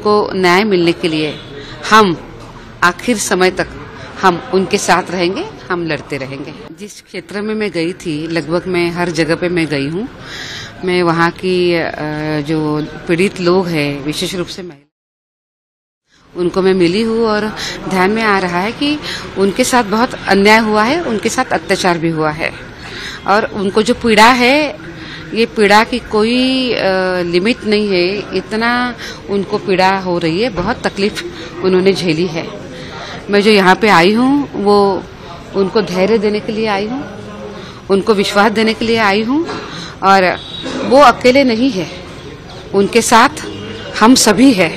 उनको न्याय मिलने के लिए हम आखिर समय तक हम उनके साथ रहेंगे, हम लड़ते रहेंगे। जिस क्षेत्र में मैं गई थी, लगभग मैं हर जगह पे मैं गई हूँ। मैं वहाँ की जो पीड़ित लोग हैं, विशेष रूप से महिला, उनको मैं मिली हूँ और ध्यान में आ रहा है कि उनके साथ बहुत अन्याय हुआ है, उनके साथ अत्याचार भी हुआ है और उनको जो पीड़ा है, ये पीड़ा की कोई लिमिट नहीं है, इतना उनको पीड़ा हो रही है, बहुत तकलीफ उन्होंने झेली है। मैं जो यहाँ पे आई हूँ वो उनको धैर्य देने के लिए आई हूँ, उनको विश्वास देने के लिए आई हूँ और वो अकेले नहीं है, उनके साथ हम सभी हैं,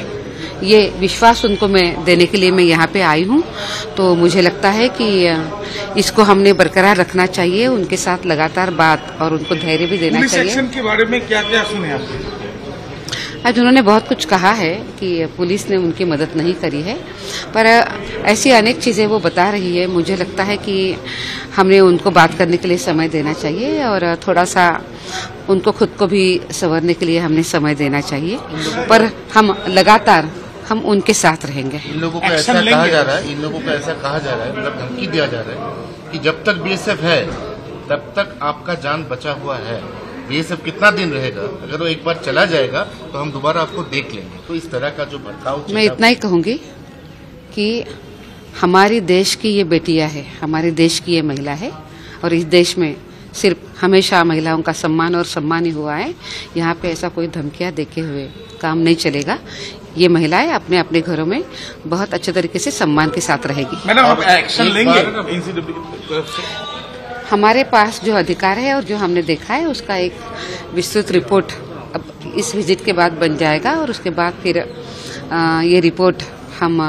ये विश्वास उनको मैं देने के लिए मैं यहाँ पे आई हूँ। तो मुझे लगता है कि इसको हमने बरकरार रखना चाहिए, उनके साथ लगातार बात और उनको धैर्य भी देना चाहिए। पुलिस एक्शन के बारे में क्या क्या सुने आपने? आज उन्होंने बहुत कुछ कहा है कि पुलिस ने उनकी मदद नहीं करी है, पर ऐसी अनेक चीजें वो बता रही है। मुझे लगता है कि हमने उनको बात करने के लिए समय देना चाहिए और थोड़ा सा उनको खुद को भी संवरने के लिए हमने समय देना चाहिए, पर हम लगातार हम उनके साथ रहेंगे। इन लोगों को ऐसा कहा जा रहा है, मतलब धमकी दिया जा रहा है कि जब तक बीएसएफ है तब तक आपका जान बचा हुआ है। बीएसएफ कितना दिन रहेगा, अगर वो एक बार चला जाएगा तो हम दोबारा आपको देख लेंगे। तो इस तरह का जो भड़काऊ, मैं इतना ही कहूंगी कि हमारी देश की ये बेटियां है, हमारे देश की ये महिला है और इस देश में सिर्फ हमेशा महिलाओं का सम्मान और सम्मान ही हुआ है। यहाँ पे ऐसा कोई धमकियां देखे हुए काम नहीं चलेगा। ये महिलाएं अपने अपने घरों में बहुत अच्छे तरीके से सम्मान के साथ रहेगी। मैडम, आप एक्शन लेंगे? हमारे पास जो अधिकार है और जो हमने देखा है उसका एक विस्तृत रिपोर्ट अब इस विजिट के बाद बन जाएगा और उसके बाद फिर ये रिपोर्ट हम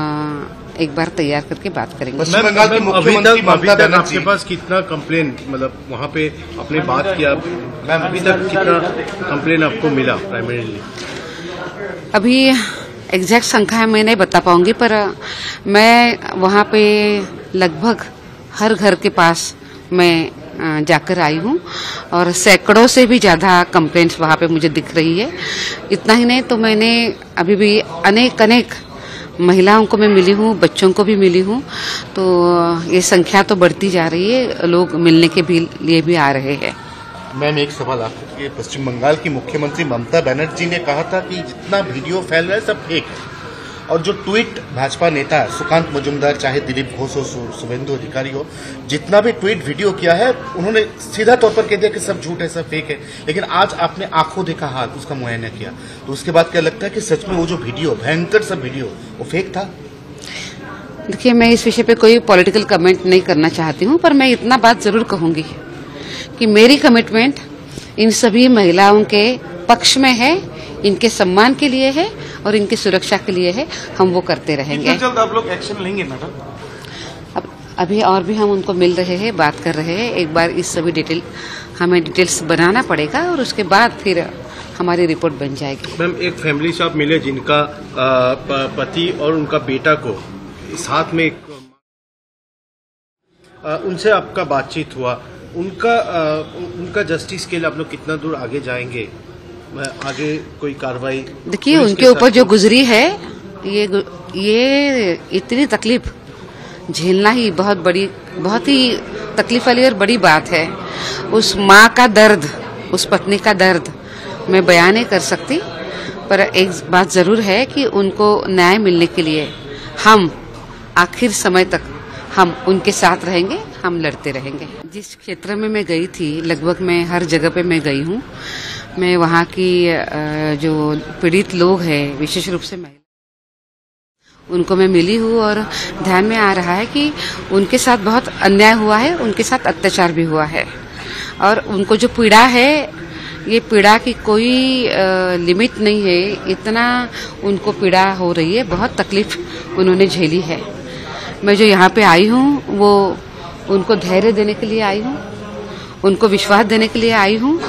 एक बार तैयार करके बात करेंगे। पश्चिम बंगाल की मुख्यमंत्री ममता बनर्जी, आपके पास कितना कंप्लेन, मतलब वहाँ पे आपने बात किया, मैम अभी तक कितना कंप्लेन आपको मिला प्राइमरीली? अभी एग्जैक्ट संख्या मैं नहीं बता पाऊंगी, पर मैं वहाँ पे लगभग हर घर के पास मैं जाकर आई हूँ और सैकड़ों से भी ज्यादा कंप्लेंट्स वहाँ पे मुझे दिख रही है। इतना ही नहीं तो मैंने अभी भी अनेक महिलाओं को मैं मिली हूँ, बच्चों को भी मिली हूँ, तो ये संख्या तो बढ़ती जा रही है, लोग मिलने के भी लिए भी आ रहे हैं। मैम, एक सवाल आपके, पश्चिम बंगाल की मुख्यमंत्री ममता बनर्जी ने कहा था कि जितना वीडियो फैल रहा है सब फेक है, और जो ट्वीट भाजपा नेता सुकांत मजुमदार, चाहे दिलीप घोष हो, शुभेंदु अधिकारी हो, जितना भी ट्वीट वीडियो किया है उन्होंने सीधा तौर पर कह दिया कि सब झूठ है, सब फेक है। लेकिन आज आपने आंखों देखा हाल उसका मुआयना किया, तो उसके बाद क्या लगता है कि सच में वो जो वीडियो, भयंकर सब वीडियो, वो फेक था? देखिए, मैं इस विषय पे कोई पॉलिटिकल कमेंट नहीं करना चाहती हूँ, पर मैं इतना बात जरूर कहूंगी कि मेरी कमिटमेंट इन सभी महिलाओं के पक्ष में है, इनके सम्मान के लिए है और इनकी सुरक्षा के लिए है। हम वो करते रहेंगे। कितना जल्द आप लोग एक्शन लेंगे मैडम? अब अभी और भी हम उनको मिल रहे हैं, बात कर रहे हैं। एक बार इस सभी हमें डिटेल्स बनाना पड़ेगा और उसके बाद फिर हमारी रिपोर्ट बन जाएगी। मैम, एक फैमिली से आप मिले जिनका पति और उनका बेटा को साथ में उनसे आपका बातचीत हुआ, उनका जस्टिस के लिए आप लोग कितना दूर आगे जाएंगे? आगे कोई कार्रवाई? देखिए, उनके ऊपर जो गुजरी है, ये इतनी तकलीफ झेलना ही बहुत ही तकलीफ वाली और बड़ी बात है। उस माँ का दर्द, उस पत्नी का दर्द मैं बयान नहीं कर सकती, पर एक बात जरूर है कि उनको न्याय मिलने के लिए हम आखिर समय तक हम उनके साथ रहेंगे, हम लड़ते रहेंगे। जिस क्षेत्र में मैं गई थी, लगभग मैं हर जगह पे मैं गई हूँ। मैं वहाँ की जो पीड़ित लोग हैं, विशेष रूप से महिला, उनको मैं मिली हूँ और ध्यान में आ रहा है कि उनके साथ बहुत अन्याय हुआ है, उनके साथ अत्याचार भी हुआ है और उनको जो पीड़ा है, ये पीड़ा की कोई लिमिट नहीं है, इतना उनको पीड़ा हो रही है, बहुत तकलीफ उन्होंने झेली है। मैं जो यहाँ पे आई हूँ वो उनको धैर्य देने के लिए आई हूँ, उनको विश्वास देने के लिए आई हूँ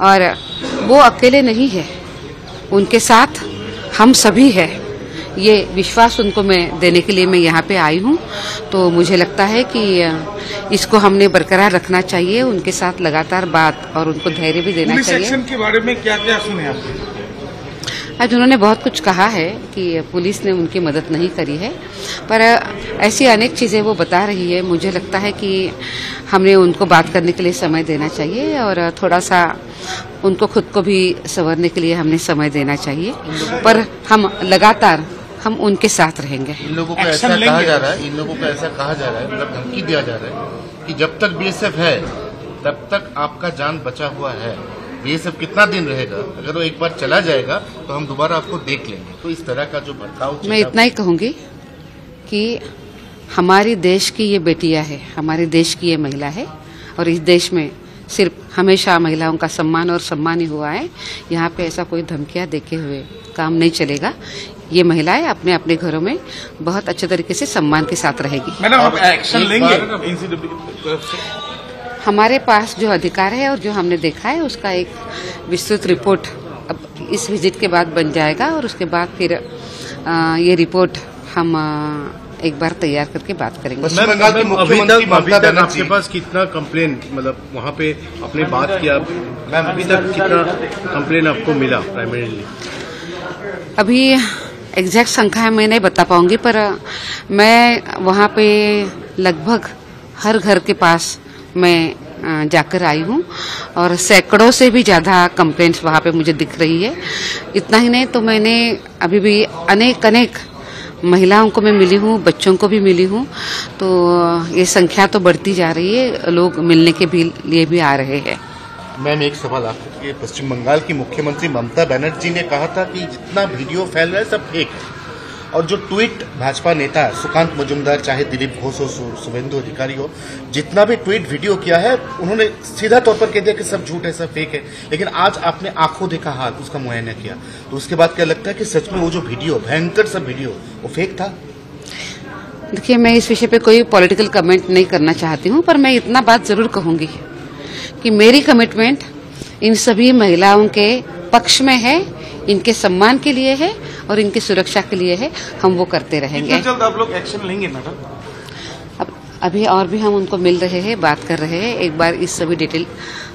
और वो अकेले नहीं है, उनके साथ हम सभी हैं, ये विश्वास उनको मैं देने के लिए मैं यहाँ पे आई हूँ। तो मुझे लगता है कि इसको हमने बरकरार रखना चाहिए, उनके साथ लगातार बात और उनको धैर्य भी देना चाहिए। पुलिस एक्शन के बारे में क्या क्या सुने आपने? आज उन्होंने बहुत कुछ कहा है कि पुलिस ने उनकी मदद नहीं करी है, पर ऐसी अनेक चीज़ें वो बता रही है। मुझे लगता है कि हमने उनको बात करने के लिए समय देना चाहिए और थोड़ा सा उनको खुद को भी संवरने के लिए हमने समय देना चाहिए, पर हम लगातार हम उनके साथ रहेंगे। इन लोगों को ऐसा कहा जा रहा है, मतलब धमकी दिया जा रहा है कि जब तक बीएसएफ है तब तक आपका जान बचा हुआ है। बीएसएफ कितना दिन रहेगा, अगर वो एक बार चला जाएगा तो हम दोबारा आपको देख लेंगे। तो इस तरह का जो भड़काऊ, मैं इतना ही कहूंगी कि हमारी देश की ये बेटियां है, हमारे देश की ये महिला है और इस देश में सिर्फ हमेशा महिलाओं का सम्मान और सम्मान ही हुआ है। यहाँ पे ऐसा कोई धमकियां देखे हुए काम नहीं चलेगा। ये महिलाएं अपने अपने घरों में बहुत अच्छे तरीके से सम्मान के साथ रहेगी। मैडम, आप एक्शन लेंगे एनसीडब्ल्यू की तरफ से? हमारे पास जो अधिकार है और जो हमने देखा है उसका एक विस्तृत रिपोर्ट अब इस विजिट के बाद बन जाएगा और उसके बाद फिर ये रिपोर्ट हम एक बार तैयार करके बात करेंगे। पश्चिम बंगाल की मुख्यमंत्री ममता बनर्जी, आपके पास कितना कंप्लेन, मतलब वहाँ पे आपने बात किया, मैम अभी तक कितना कंप्लेन आपको मिला प्राइमरीली? अभी एग्जैक्ट संख्या मैं नहीं बता पाऊंगी, पर मैं वहाँ पे लगभग हर घर के पास मैं जाकर आई हूँ और सैकड़ों से भी ज्यादा कंप्लेंट्स वहाँ पे मुझे दिख रही है। इतना ही नहीं तो मैंने अभी भी अनेक महिलाओं को मैं मिली हूँ, बच्चों को भी मिली हूँ, तो ये संख्या तो बढ़ती जा रही है, लोग मिलने के भी लिए भी आ रहे हैं। मैम, एक सवाल आपको कि पश्चिम बंगाल की मुख्यमंत्री ममता बनर्जी ने कहा था कि जितना वीडियो फैल रहा है सब फेक है, और जो ट्वीट भाजपा नेता सुकांत मजुमदार, चाहे दिलीप घोष हो, शुभेंदु अधिकारी हो, जितना भी ट्वीट वीडियो किया है उन्होंने सीधा तौर पर कह दिया कि सब झूठ है, सब फेक है। लेकिन आज आपने आंखों देखा हाल उसका मुआयना किया, तो उसके बाद क्या लगता है कि सच में वो जो वीडियो, भयंकर सा वीडियो, वो फेक था? देखिए, मैं इस विषय पे कोई पॉलिटिकल कमेंट नहीं करना चाहती हूँ, पर मैं इतना बात जरूर कहूंगी कि मेरी कमिटमेंट इन सभी महिलाओं के पक्ष में है, इनके सम्मान के लिए है और इनकी सुरक्षा के लिए है। हम वो करते रहेंगे। कितना जल्द आप लोग एक्शन लेंगे मैडम? अब अभी और भी हम उनको मिल रहे हैं, बात कर रहे हैं। एक बार इस सभी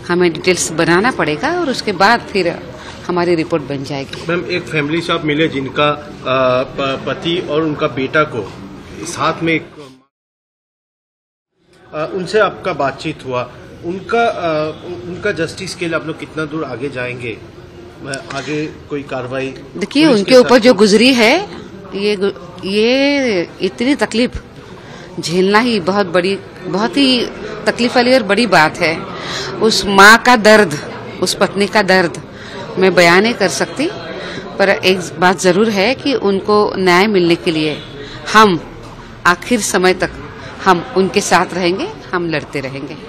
हमें डिटेल्स बनाना पड़ेगा और उसके बाद फिर हमारी रिपोर्ट बन जाएगी। मैम, एक फैमिली से आप मिले जिनका पति और उनका बेटा को साथ में उनसे आपका बातचीत हुआ, उनका जस्टिस के लिए आप लोग कितना दूर आगे जाएंगे? आगे कोई कार्रवाई? देखिए, उनके ऊपर जो गुजरी है, ये इतनी तकलीफ झेलना ही बहुत ही तकलीफ वाली और बड़ी बात है। उस माँ का दर्द, उस पत्नी का दर्द मैं बयान नहीं कर सकती, पर एक बात जरूर है कि उनको न्याय मिलने के लिए हम आखिर समय तक हम उनके साथ रहेंगे, हम लड़ते रहेंगे।